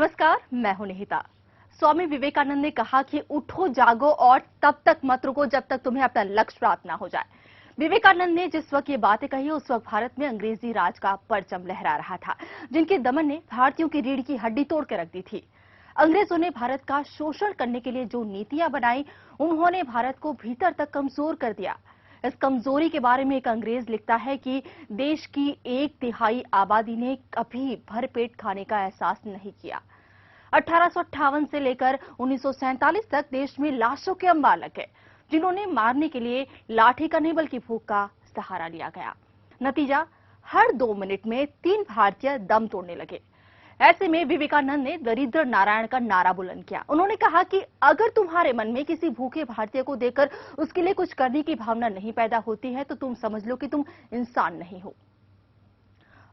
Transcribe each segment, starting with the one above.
नमस्कार, मैं हूं निहिता। स्वामी विवेकानंद ने कहा कि उठो जागो और तब तक मत रुको जब तक तुम्हें अपना लक्ष्य प्राप्त ना हो जाए। विवेकानंद ने जिस वक्त ये बातें कही उस वक्त भारत में अंग्रेजी राज का परचम लहरा रहा था, जिनके दमन ने भारतीयों की रीढ़ की हड्डी तोड़ के रख दी थी। अंग्रेजों ने भारत का शोषण करने के लिए जो नीतियां बनाई, उन्होंने भारत को भीतर तक कमजोर कर दिया। इस कमजोरी के बारे में एक अंग्रेज लिखता है कि देश की 1/3 आबादी ने कभी भरपेट खाने का एहसास नहीं किया। 1858 से लेकर 1947 तक देश में लाशों के अंबार लग गए, जिन्होंने मारने के लिए लाठी का नहीं बल्कि भूख का सहारा लिया गया। नतीजा, हर 2 मिनट में 3 भारतीय दम तोड़ने लगे। ऐसे में विवेकानंद ने दरिद्र नारायण का नारा बुलंद किया। उन्होंने कहा कि अगर तुम्हारे मन में किसी भूखे भारतीय को देखकर उसके लिए कुछ करने की भावना नहीं पैदा होती है तो तुम समझ लो कि तुम इंसान नहीं हो।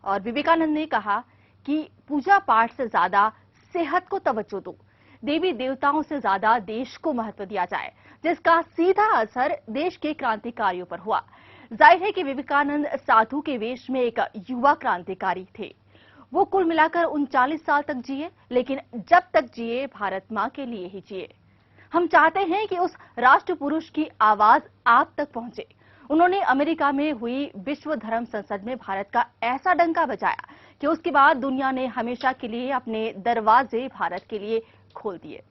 और विवेकानंद ने कहा कि पूजा पाठ से ज्यादा सेहत को तवज्जो दो, देवी देवताओं से ज्यादा देश को महत्व दिया जाए, जिसका सीधा असर देश के क्रांतिकारियों पर हुआ। जाहिर है कि विवेकानंद साधु के वेश में एक युवा क्रांतिकारी थे। वो कुल मिलाकर 39 साल तक जिए, लेकिन जब तक जिए भारत मां के लिए ही जिए। हम चाहते हैं कि उस राष्ट्र पुरुष की आवाज आप तक पहुंचे। उन्होंने अमेरिका में हुई विश्व धर्म संसद में भारत का ऐसा डंका बजाया कि उसके बाद दुनिया ने हमेशा के लिए अपने दरवाजे भारत के लिए खोल दिए।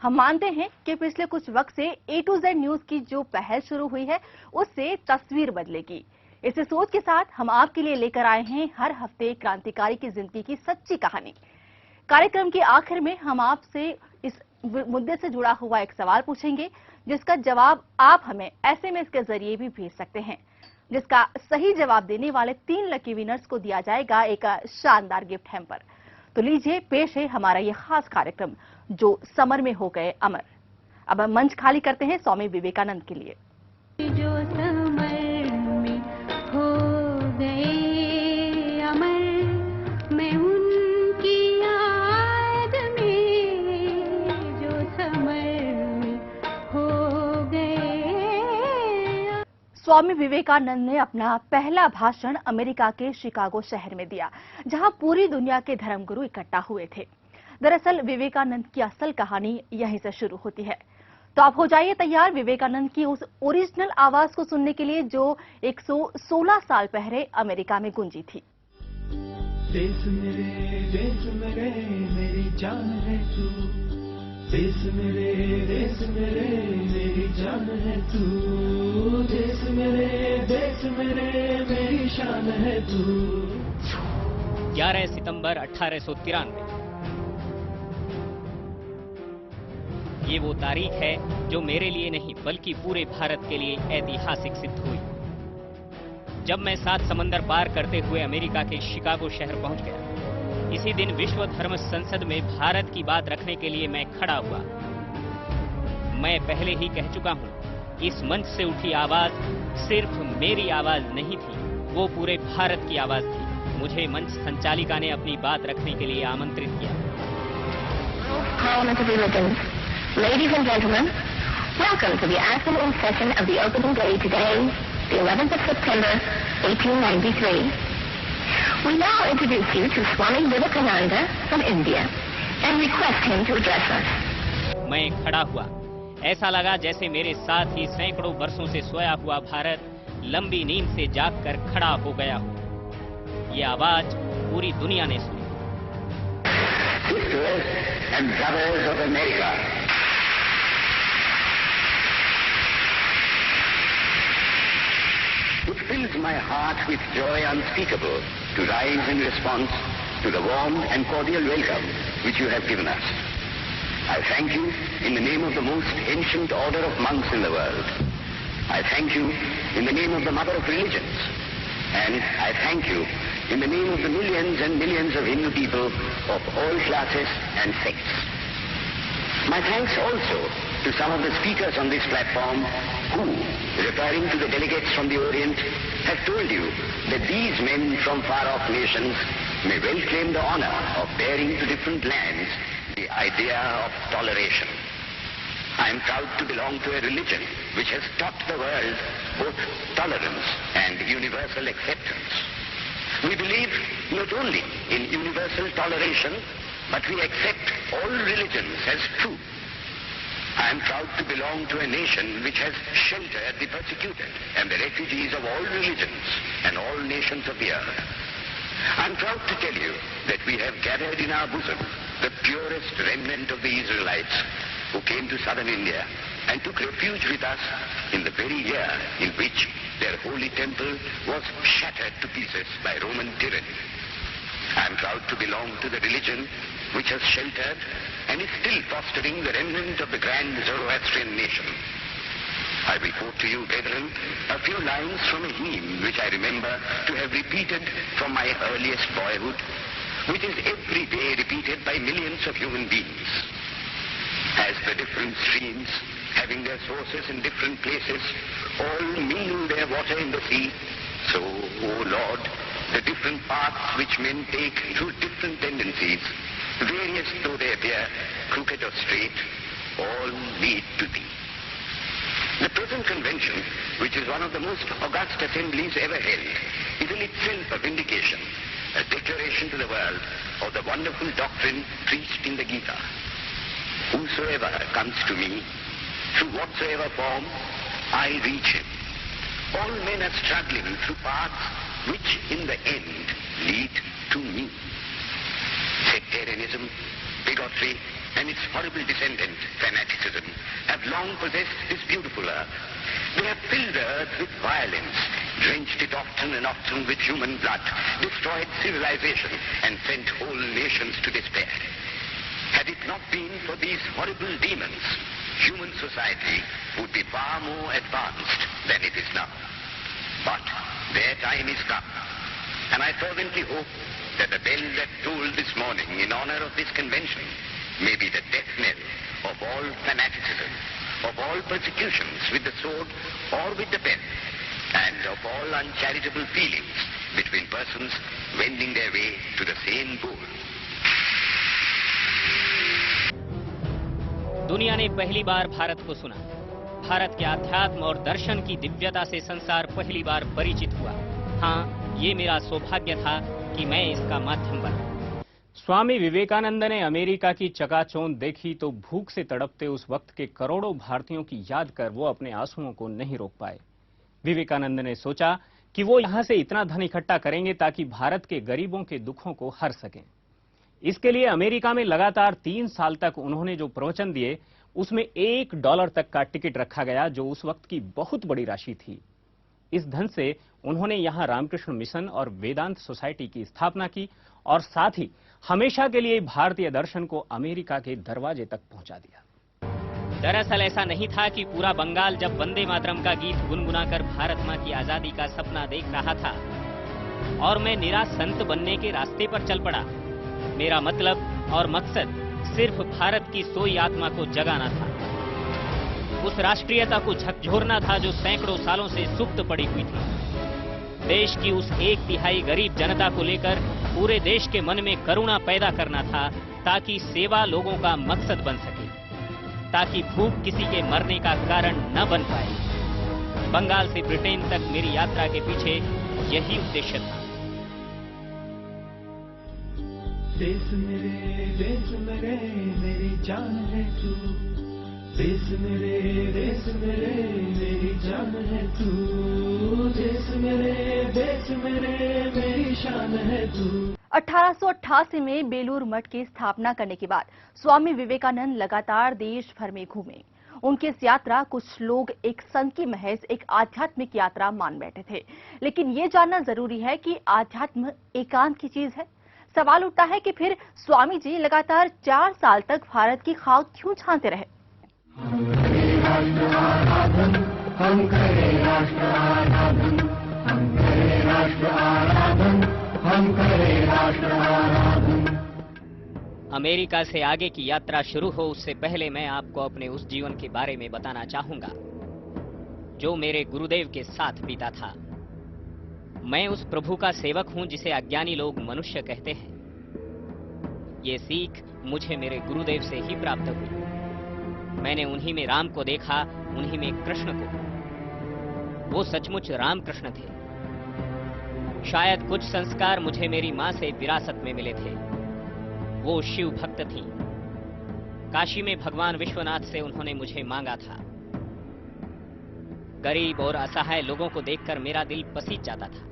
हम मानते हैं कि पिछले कुछ वक्त से A to Z न्यूज की जो पहल शुरू हुई है, उससे तस्वीर बदलेगी। इसी सोच के साथ हम आपके लिए लेकर आए हैं हर हफ्ते क्रांतिकारी की जिंदगी की सच्ची कहानी। कार्यक्रम के आखिर में हम आपसे इस मुद्दे से जुड़ा हुआ एक सवाल पूछेंगे, जिसका जवाब आप हमें SMS के जरिए भी भेज सकते हैं। जिसका सही जवाब देने वाले 3 लकी विनर्स को दिया जाएगा एक शानदार गिफ्ट हैम्पर। तो लीजिए, पेश है हमारा ये खास कार्यक्रम, जो समर में हो गए अमर। अब हम मंच खाली करते हैं स्वामी विवेकानंद के लिए। जो समर में हो गए अमर, मैं उनकी याद में जो समर में हो गए। स्वामी विवेकानंद ने अपना पहला भाषण अमेरिका के शिकागो शहर में दिया, जहां पूरी दुनिया के धर्मगुरु इकट्ठा हुए थे। दरअसल विवेकानंद की असल कहानी यहीं से शुरू होती है। तो आप हो जाइए तैयार विवेकानंद की उस ओरिजिनल आवाज को सुनने के लिए जो 116 साल पहले अमेरिका में गूंजी थी। देश मेरे मेरी जान है तू, देश मेरे मेरी जान है तू, देश मेरे मेरी शान है तू। 11 सितंबर 1893 ये वो तारीख है जो मेरे लिए नहीं बल्कि पूरे भारत के लिए ऐतिहासिक सिद्ध हुई। जब मैं 7 समंदर पार करते हुए अमेरिका के शिकागो शहर पहुंच गया। इसी दिन विश्व धर्म संसद में भारत की बात रखने के लिए मैं खड़ा हुआ। मैं पहले ही कह चुका हूं, इस मंच से उठी आवाज सिर्फ मेरी आवाज नहीं थी, वो पूरे भारत की आवाज थी। मुझे मंच संचालिका ने अपनी बात रखने के लिए आमंत्रित किया। Ladies and gentlemen, welcome to the afternoon session of the opening day today, the 11th of September, 1893. We now introduce you to Swami Vivekananda from India and request him to address us. मैं खड़ा हुआ। ऐसा लगा जैसे मेरे साथ ही सैकड़ों वर्षों से सोया हुआ भारत लंबी नींद से जागकर खड़ा हो गया हो। ये आवाज पूरी दुनिया ने सुनी। Sisters and brothers of America. It fills my heart with joy unspeakable to rise in response to the warm and cordial welcome which you have given us. I thank you in the name of the most ancient order of monks in the world. I thank you in the name of the mother of religions. And I thank you in the name of the millions and millions of Hindu people of all classes and sects. My thanks also to some of the speakers on this platform who, referring to the delegates from the Orient, have told you that these men from far-off nations may well claim the honor of bearing to different lands the idea of toleration. I am proud to belong to a religion which has taught the world both tolerance and universal acceptance. We believe not only in universal toleration, but we accept all religions as true. I am proud to belong to a nation which has sheltered the persecuted and the refugees of all religions and all nations of the earth. I am proud to tell you that we have gathered in our bosom the purest remnant of the Israelites who came to southern India and took refuge with us in the very year in which their holy temple was shattered to pieces by Roman tyranny. I am proud to belong to the religion which has sheltered and is still fostering the remnant of the grand Zoroastrian nation. I will quote to you, brethren, a few lines from a hymn which I remember to have repeated from my earliest boyhood, which is every day repeated by millions of human beings. As the different streams, having their sources in different places, all mingle their water in the sea, so, O Lord, the different paths which men take through different tendencies, various though they appear, crooked or straight, all lead to Thee. The present convention, which is one of the most august assemblies ever held, is in itself a vindication, a declaration to the world of the wonderful doctrine preached in the Gita. Whosoever comes to me, through whatsoever form, I reach him. All men are struggling through paths which in the end lead to me. Sectarianism, bigotry, and its horrible descendant, fanaticism, have long possessed this beautiful earth. They have filled the earth with violence, drenched it often and often with human blood, destroyed civilization, and sent whole nations to despair. Had it not been for these horrible demons, human society would be far more advanced than it is now. But their time is come, and I fervently hope that the bell that tolled this morning in honor of this convention may be the death knell of all fanaticism, of all persecutions with the sword or with the pen, and of all uncharitable feelings between persons wending their way to the same goal. दुनिया ने पहली बार भारत को सुना। भारत के आध्यात्म और दर्शन की दिव्यता से संसार पहली बार परिचित हुआ। हाँ, ये मेरा सौभाग्य था कि मैं इसका माध्यम बना। स्वामी विवेकानंद ने अमेरिका की चकाचौंध देखी तो भूख से तड़पते उस वक्त के करोड़ों भारतीयों की याद कर वो अपने आंसुओं को नहीं रोक पाए। विवेकानंद ने सोचा कि वो यहां से इतना धन इकट्ठा करेंगे ताकि भारत के गरीबों के दुखों को हर सकें। इसके लिए अमेरिका में लगातार 3 साल तक उन्होंने जो प्रवचन दिए उसमें $1 तक का टिकट रखा गया, जो उस वक्त की बहुत बड़ी राशि थी। इस धन से उन्होंने यहां रामकृष्ण मिशन और वेदांत सोसाइटी की स्थापना की और साथ ही हमेशा के लिए भारतीय दर्शन को अमेरिका के दरवाजे तक पहुंचा दिया। दरअसल ऐसा नहीं था कि पूरा बंगाल जब वंदे मातरम का गीत गुनगुनाकर भारत मां की आजादी का सपना देख रहा था और मैं निरा संत बनने के रास्ते पर चल पड़ा। मेरा मतलब और मकसद सिर्फ भारत की सोई आत्मा को जगाना था, उस राष्ट्रीयता को झकझोरना था जो सैकड़ों सालों से सुप्त पड़ी हुई थी। देश की उस 1/3 गरीब जनता को लेकर पूरे देश के मन में करुणा पैदा करना था ताकि सेवा लोगों का मकसद बन सके, ताकि भूख किसी के मरने का कारण न बन पाए। बंगाल से ब्रिटेन तक मेरी यात्रा के पीछे यही उद्देश्य था। देश मेरे मेरी जान है तू। देश मेरे मेरी जान है तू। देश मेरे मेरी शान है तू। 1888 में बेलूर मठ की स्थापना करने के बाद स्वामी विवेकानंद लगातार देश भर में घूमे। उनकी इस यात्रा कुछ लोग एक संत की महज एक आध्यात्मिक यात्रा मान बैठे थे, लेकिन ये जानना जरूरी है कि आध्यात्म एकांत की चीज है। सवाल उठता है कि फिर स्वामी जी लगातार 4 साल तक भारत की खाक क्यों छानते रहे। अमेरिका से आगे की यात्रा शुरू हो उससे पहले मैं आपको अपने उस जीवन के बारे में बताना चाहूंगा जो मेरे गुरुदेव के साथ बीता था। मैं उस प्रभु का सेवक हूं जिसे अज्ञानी लोग मनुष्य कहते हैं। ये सीख मुझे मेरे गुरुदेव से ही प्राप्त हुई। मैंने उन्हीं में राम को देखा, उन्हीं में कृष्ण को। वो सचमुच राम कृष्ण थे। शायद कुछ संस्कार मुझे मेरी मां से विरासत में मिले थे। वो शिव भक्त थीं। काशी में भगवान विश्वनाथ से उन्होंने मुझे मांगा था। गरीब और असहाय लोगों को देखकर मेरा दिल पसीज जाता था।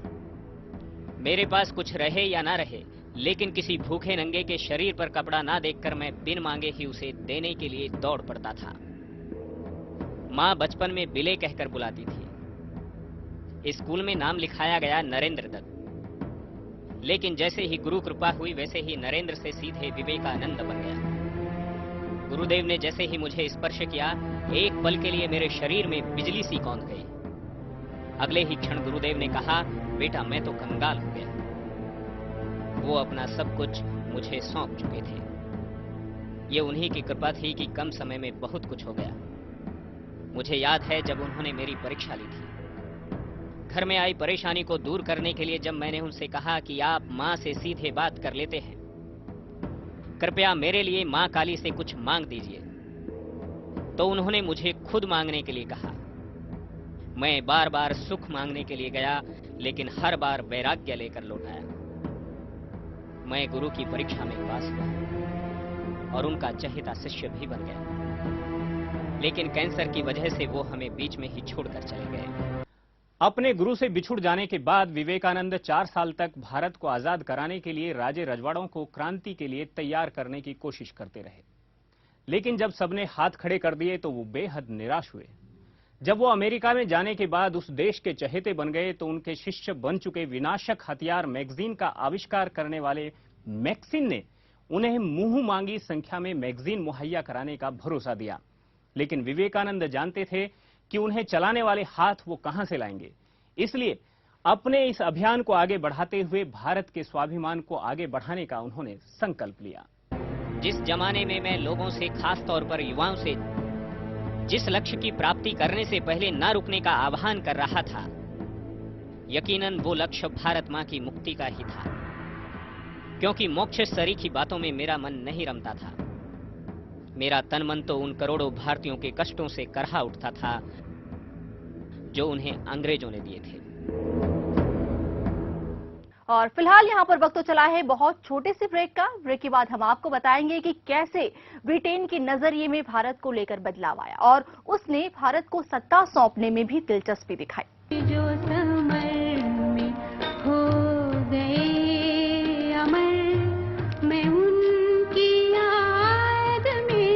मेरे पास कुछ रहे या ना रहे, लेकिन किसी भूखे नंगे के शरीर पर कपड़ा ना देखकर मैं बिन मांगे ही उसे देने के लिए दौड़ पड़ता था। मां बचपन में बिले कहकर बुलाती थी। स्कूल में नाम लिखाया गया नरेंद्र दत्त, लेकिन जैसे ही गुरु कृपा हुई वैसे ही नरेंद्र से सीधे विवेकानंद बन गया। गुरुदेव ने जैसे ही मुझे स्पर्श किया, एक पल के लिए मेरे शरीर में बिजली सी कौंध गई। अगले ही क्षण गुरुदेव ने कहा, बेटा मैं तो कंगाल हो गया। वो अपना सब कुछ मुझे सौंप चुके थे। ये उन्हीं की कृपा थी कि कम समय में बहुत कुछ हो गया। मुझे याद है जब उन्होंने मेरी परीक्षा ली थी। घर में आई परेशानी को दूर करने के लिए जब मैंने उनसे कहा कि आप मां से सीधे बात कर लेते हैं, कृपया मेरे लिए मां काली से कुछ मांग दीजिए, तो उन्होंने मुझे खुद मांगने के लिए कहा। मैं बार बार सुख मांगने के लिए गया, लेकिन हर बार वैराग्य लेकर लौट आया। मैं गुरु की परीक्षा में पास हुआ और उनका चहेता शिष्य भी बन गया, लेकिन कैंसर की वजह से वो हमें बीच में ही छोड़कर चले गए। अपने गुरु से बिछुड़ जाने के बाद विवेकानंद 4 साल तक भारत को आजाद कराने के लिए राजे रजवाड़ों को क्रांति के लिए तैयार करने की कोशिश करते रहे, लेकिन जब सबने हाथ खड़े कर दिए तो वो बेहद निराश हुए। जब वो अमेरिका में जाने के बाद उस देश के चहेते बन गए तो उनके शिष्य बन चुके विनाशक हथियार मैगजीन का आविष्कार करने वाले मैक्सिन ने उन्हें मुंह मांगी संख्या में मैगजीन मुहैया कराने का भरोसा दिया। लेकिन विवेकानंद जानते थे कि उन्हें चलाने वाले हाथ वो कहां से लाएंगे, इसलिए अपने इस अभियान को आगे बढ़ाते हुए भारत के स्वाभिमान को आगे बढ़ाने का उन्होंने संकल्प लिया। जिस जमाने में मैं लोगों से, खास तौर पर युवाओं से, जिस लक्ष्य की प्राप्ति करने से पहले न रुकने का आह्वान कर रहा था, यकीनन वो लक्ष्य भारत मां की मुक्ति का ही था, क्योंकि मोक्ष सरी की बातों में मेरा मन नहीं रमता था। मेरा तन मन तो उन करोड़ों भारतीयों के कष्टों से करहा उठता था जो उन्हें अंग्रेजों ने दिए थे। और फिलहाल यहाँ पर वक्त तो चला है बहुत छोटे से ब्रेक का। ब्रेक के बाद हम आपको बताएंगे कि कैसे ब्रिटेन के नजरिए में भारत को लेकर बदलाव आया और उसने भारत को सत्ता सौंपने में भी दिलचस्पी दिखाई। जो समर में हो गए अमर, मैं उनकी याद में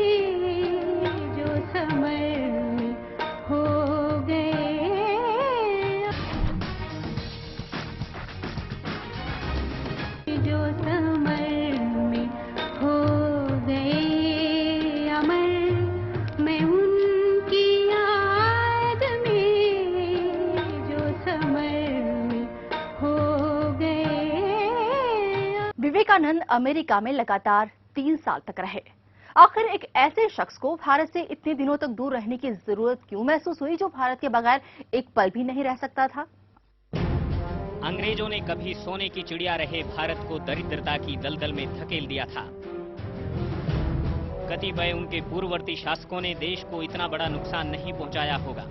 जो समर में हो गए, जो समर में हो गए अमर, मैं उनकी याद में जो समर में हो गए। विवेकानंद अमेरिका में लगातार 3 साल तक रहे। आखिर एक ऐसे शख्स को भारत से इतने दिनों तक दूर रहने की जरूरत क्यों महसूस हुई जो भारत के बगैर एक पल भी नहीं रह सकता था? अंग्रेजों ने कभी सोने की चिड़िया रहे भारत को दरिद्रता की दलदल में धकेल दिया था। कतिपय उनके पूर्ववर्ती शासकों ने देश को इतना बड़ा नुकसान नहीं पहुंचाया होगा।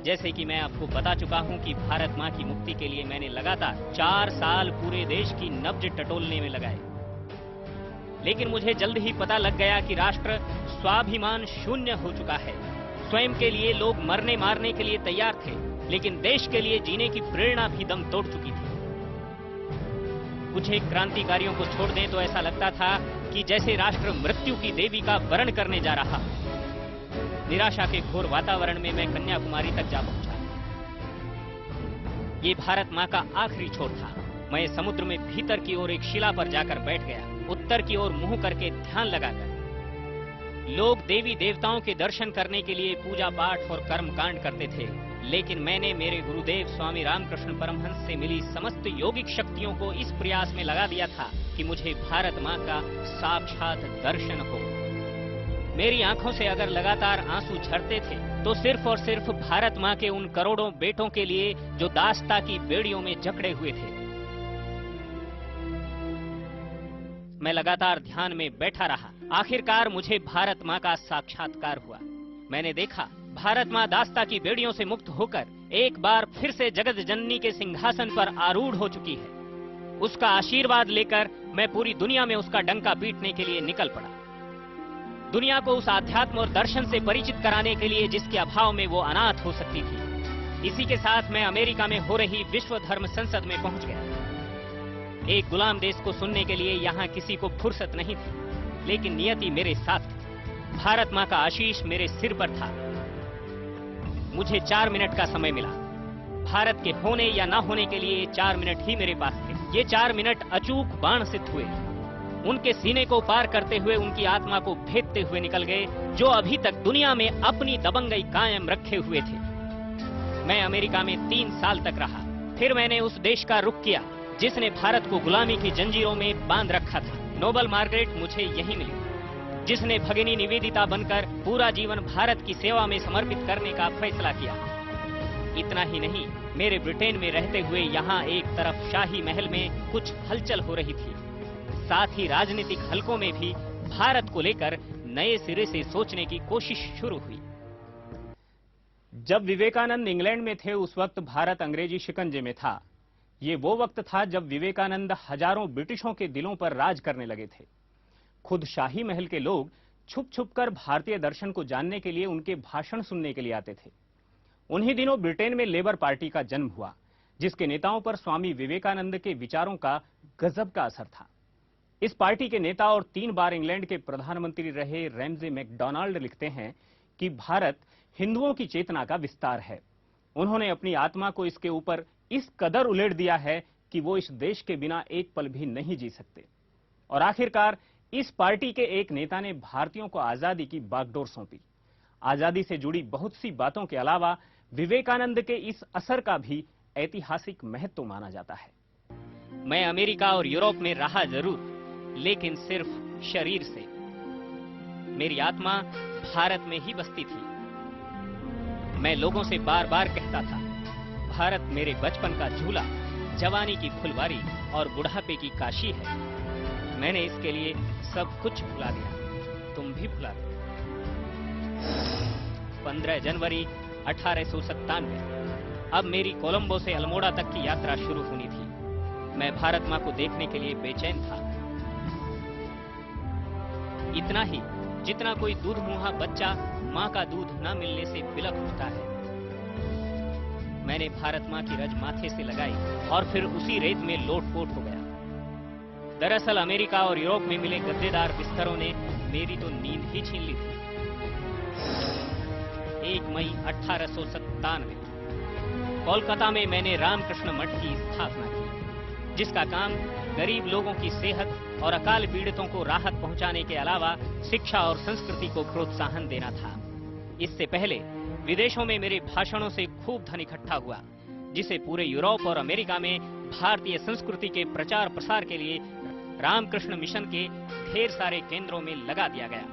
जैसे कि मैं आपको बता चुका हूं कि भारत मां की मुक्ति के लिए मैंने लगातार 4 साल पूरे देश की नब्ज टटोलने में लगाए, लेकिन मुझे जल्द ही पता लग गया कि राष्ट्र स्वाभिमान शून्य हो चुका है। स्वयं के लिए लोग मरने मारने के लिए तैयार थे, लेकिन देश के लिए जीने की प्रेरणा भी दम तोड़ चुकी थी। कुछ एक क्रांतिकारियों को छोड़ दें तो ऐसा लगता था कि जैसे राष्ट्र मृत्यु की देवी का वरण करने जा रहा। निराशा के घोर वातावरण में मैं कन्याकुमारी तक जा पहुंचा। ये भारत मां का आखिरी छोर था। मैं समुद्र में भीतर की ओर एक शिला पर जाकर बैठ गया, उत्तर की ओर मुंह करके ध्यान लगाकर। लोग देवी देवताओं के दर्शन करने के लिए पूजा पाठ और कर्मकांड करते थे, लेकिन मैंने मेरे गुरुदेव स्वामी रामकृष्ण परमहंस से मिली समस्त योगिक शक्तियों को इस प्रयास में लगा दिया था कि मुझे भारत मां का साक्षात दर्शन हो। मेरी आंखों से अगर लगातार आंसू झरते थे तो सिर्फ और सिर्फ भारत मां के उन करोड़ों बेटों के लिए जो दास्ता की बेड़ियों में जकड़े हुए थे। मैं लगातार ध्यान में बैठा रहा। आखिरकार मुझे भारत मां का साक्षात्कार हुआ। मैंने देखा भारत मां दास्ता की बेड़ियों से मुक्त होकर एक बार फिर से जगत जननी के सिंहासन पर आरूढ़ हो चुकी है। उसका आशीर्वाद लेकर मैं पूरी दुनिया में उसका डंका पीटने के लिए निकल पड़ा। दुनिया को उस आध्यात्म और दर्शन से परिचित कराने के लिए जिसके अभाव में वो अनाथ हो सकती थी। इसी के साथ मैं अमेरिका में हो रही विश्व धर्म संसद में पहुंच गया। एक गुलाम देश को सुनने के लिए यहाँ किसी को फुर्सत नहीं थी, लेकिन नियति मेरे साथ थी। भारत माँ का आशीष मेरे सिर पर था। मुझे 4 मिनट का समय मिला। भारत के होने या ना होने के लिए 4 मिनट ही मेरे पास थे। ये 4 मिनट अचूक बाण सिद्ध हुए। उनके सीने को पार करते हुए उनकी आत्मा को भेदते हुए निकल गए, जो अभी तक दुनिया में अपनी दबंगई कायम रखे हुए थे। मैं अमेरिका में 3 साल तक रहा। फिर मैंने उस देश का रुख किया जिसने भारत को गुलामी की जंजीरों में बांध रखा था। नोबल मार्गरेट मुझे यही मिली, जिसने भगिनी निवेदिता बनकर पूरा जीवन भारत की सेवा में समर्पित करने का फैसला किया। इतना ही नहीं, मेरे ब्रिटेन में रहते हुए यहाँ एक तरफ शाही महल में कुछ हलचल हो रही थी, साथ ही राजनीतिक हलकों में भी भारत को लेकर नए सिरे से सोचने की कोशिश शुरू हुई। जब विवेकानंद इंग्लैंड में थे उस वक्त भारत अंग्रेजी शिकंजे में था। ये वो वक्त था जब विवेकानंद हजारों ब्रिटिशों के दिलों पर राज करने लगे थे। खुद शाही महल के लोग छुप छुप कर भारतीय दर्शन को जानने के लिए उनके भाषण सुनने के लिए आते थे। उन्हीं दिनों ब्रिटेन में लेबर पार्टी का जन्म हुआ, जिसके नेताओं पर स्वामी विवेकानंद के विचारों का गजब का असर था। इस पार्टी के नेता और 3 बार इंग्लैंड के प्रधानमंत्री रहे रैमजे मैकडोनाल्ड लिखते हैं कि भारत हिंदुओं की चेतना का विस्तार है। उन्होंने अपनी आत्मा को इसके ऊपर इस कदर उलेट दिया है कि वो इस देश के बिना एक पल भी नहीं जी सकते। और आखिरकार इस पार्टी के एक नेता ने भारतीयों को आजादी की बागडोर सौंपी। आजादी से जुड़ी बहुत सी बातों के अलावा विवेकानंद के इस असर का भी ऐतिहासिक महत्व माना जाता है। मैं अमेरिका और यूरोप में रहा जरूर, लेकिन सिर्फ शरीर से। मेरी आत्मा भारत में ही बसती थी। मैं लोगों से बार बार कहता था, भारत मेरे बचपन का झूला, जवानी की फुलवारी और बुढ़ापे की काशी है। मैंने इसके लिए सब कुछ भुला दिया, तुम भी भुला दो। 15 जनवरी 1897। अब मेरी कोलंबो से अल्मोड़ा तक की यात्रा शुरू होनी थी। मैं भारत माँ को देखने के लिए बेचैन था। इतना ही जितना कोई दूध मुहा बच्चा माँ का दूध न मिलने से बिलख उठता है। मैंने भारत माँ की रज माथे से लगाई और फिर उसी रेत में लोटपोट हो गया। दरअसल अमेरिका और यूरोप में मिले गद्देदार बिस्तरों ने मेरी तो नींद ही छीन ली थी। 1 मई 1897 कोलकाता में मैंने रामकृष्ण मठ की स्थापना की, जिसका काम गरीब लोगों की सेहत और अकाल पीड़ितों को राहत पहुंचाने के अलावा शिक्षा और संस्कृति को प्रोत्साहन देना था। इससे पहले विदेशों में मेरे भाषणों से खूब धन इकट्ठा हुआ, जिसे पूरे यूरोप और अमेरिका में भारतीय संस्कृति के प्रचार प्रसार के लिए रामकृष्ण मिशन के ढेर सारे केंद्रों में लगा दिया गया।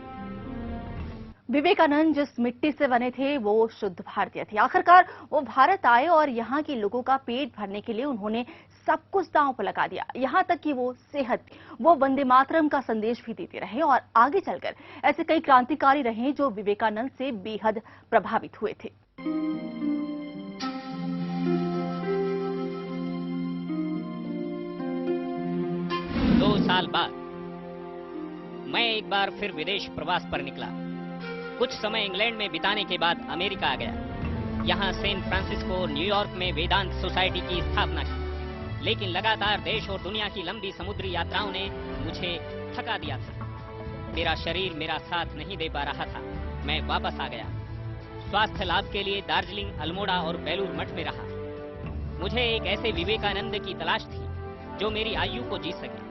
विवेकानंद जिस मिट्टी से बने थे वो शुद्ध भारतीय थे। आखिरकार वो भारत आए और यहाँ के लोगों का पेट भरने के लिए उन्होंने सब कुछ दांव पर लगा दिया। यहाँ तक कि वो सेहत, वो वंदे मातरम का संदेश भी देते रहे और आगे चलकर ऐसे कई क्रांतिकारी रहे जो विवेकानंद से बेहद प्रभावित हुए थे। 2 साल बाद मैं एक बार फिर विदेश प्रवास पर निकला। कुछ समय इंग्लैंड में बिताने के बाद अमेरिका आ गया। यहाँ सैन फ्रांसिस्को, न्यूयॉर्क में वेदांत सोसाइटी की स्थापना की। लेकिन लगातार देश और दुनिया की लंबी समुद्री यात्राओं ने मुझे थका दिया था। मेरा शरीर मेरा साथ नहीं दे पा रहा था। मैं वापस आ गया। स्वास्थ्य लाभ के लिए दार्जिलिंग, अल्मोड़ा और बेलूर मठ में रहा। मुझे एक ऐसे विवेकानंद की तलाश थी जो मेरी आयु को जी सके।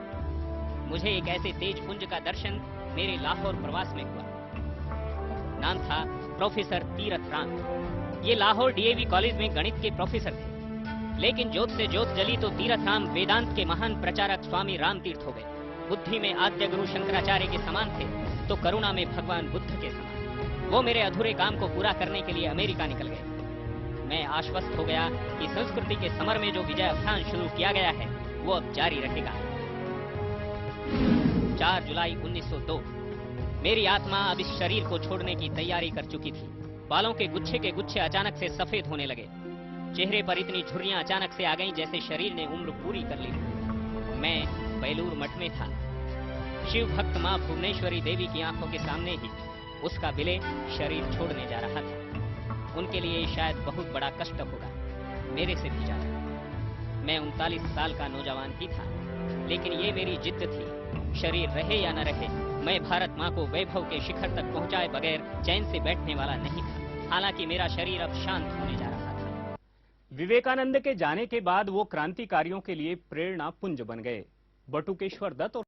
मुझे एक ऐसे तेज पुंज का दर्शन मेरे लाहौर प्रवास में हुआ। नाम था प्रोफेसर तीरथ राम। ये लाहौर डीएवी कॉलेज में गणित के प्रोफेसर थे। लेकिन ज्योत से ज्योत जली तो तीरथ राम वेदांत के महान प्रचारक स्वामी राम तीर्थ हो गए। बुद्धि में आद्य गुरु शंकराचार्य के समान थे तो करुणा में भगवान बुद्ध के समान। वो मेरे अधूरे काम को पूरा करने के लिए अमेरिका निकल गए। मैं आश्वस्त हो गया कि संस्कृति के समर में जो विजय अभियान शुरू किया गया है वो अब जारी रहेगा। 4 जुलाई 1902 मेरी आत्मा अब इस शरीर को छोड़ने की तैयारी कर चुकी थी। बालों के गुच्छे अचानक से सफेद होने लगे। चेहरे पर इतनी झुर्रियां अचानक से आ गईं जैसे शरीर ने उम्र पूरी कर ली। मैं बेलूर मठ में था। शिव भक्त मां भुवनेश्वरी देवी की आंखों के सामने ही उसका विलय शरीर छोड़ने जा रहा था। उनके लिए शायद बहुत बड़ा कष्ट होगा, मेरे से भी ज्यादा। मैं 39 साल का नौजवान ही था, लेकिन ये मेरी जिद्द थी, शरीर रहे या न रहे, मैं भारत मां को वैभव के शिखर तक पहुंचाए बगैर चैन से बैठने वाला नहीं था। हालांकि मेरा शरीर अब शांत होने जा रहा था। विवेकानंद के जाने के बाद वो क्रांतिकारियों के लिए प्रेरणा पुंज बन गए। बटुकेश्वर दत्त और